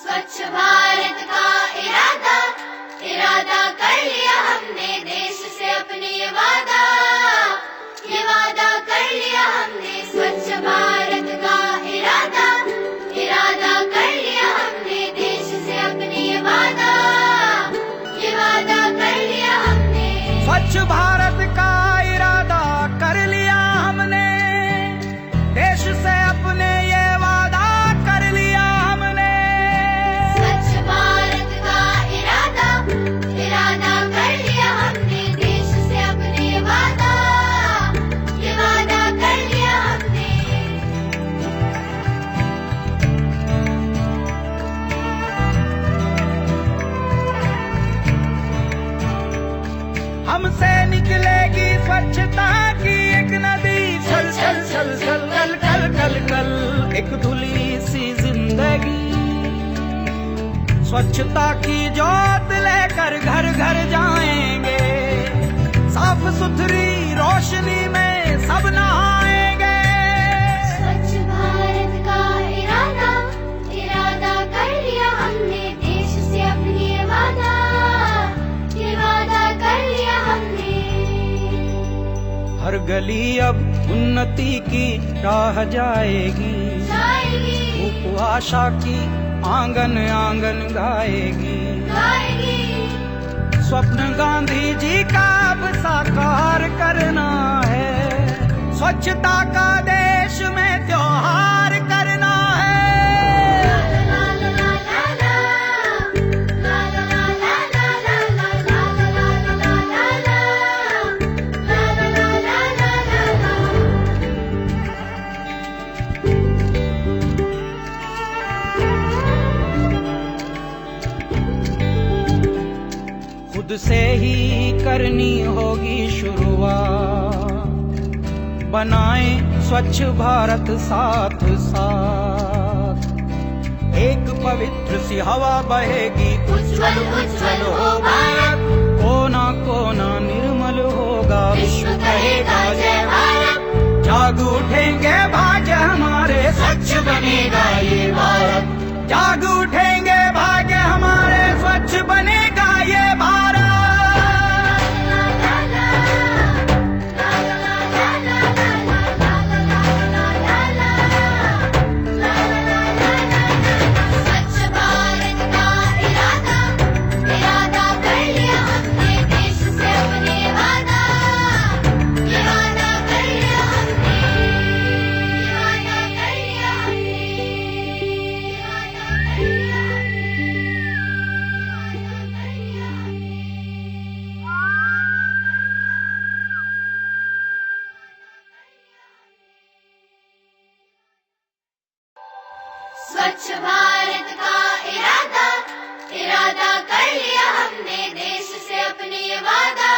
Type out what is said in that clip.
स्वच्छ भारत का इरादा इरादा कर लिया हमने, देश से अपने ये वादा कर लिया हमने। स्वच्छ भारत का इरादा इरादा कर लिया हमने, देश से अपने ये वादा कर लिया हमने। स्वच्छ भारत का इरादा कर लिया हमने, देश से अपने ये वादा कर लिया हमने। स्वच्छ भारत का इरादा इरादा कर लिया हमने, देश से अपने वादा कर लिया हमने। हमसे निकलेगी स्वच्छता की एक नदी, छल छल छल छल कल कल कल कल एक धुली सी जिंदगी। स्वच्छता की जोत लेकर घर घर जाएंगे, साफ सुथरी रोशनी में सब नहाएंगे। स्वच्छ भारत का इरादा इरादा कर लिया हमने, देश से अपने वादा कर लिया हमने। हर गली अब उन्नति की राह जाएगी, धूप आशा की आंगन आंगन गाएगी। स्वप्न गांधी जी का अब साकार करना है, स्वच्छता का देश में त्योहार करना है। खुद से ही करनी होगी शुरुआत, बनाएं स्वच्छ भारत साथ साथ। एक पवित्र सी हवा बहेगी, उज्जवल उज्जवल हो भारत। कोना कोना निर्मल होगा, विश्व कहेगा जय भारत। जाग उठेंगे भाग्य हमारे, स्वच्छ बनेगा ये भारत। जाग उठेंगे भाग्य हमारे, स्वच्छ बनेगा ये भारत। स्वच्छ भारत का इरादा इरादा कर लिया हमने, देश से अपने वादा कर लिया हमने। कर लिया स्वच्छ भारत का इरादा इरादा कर लिया हमने, देश से अपने वादा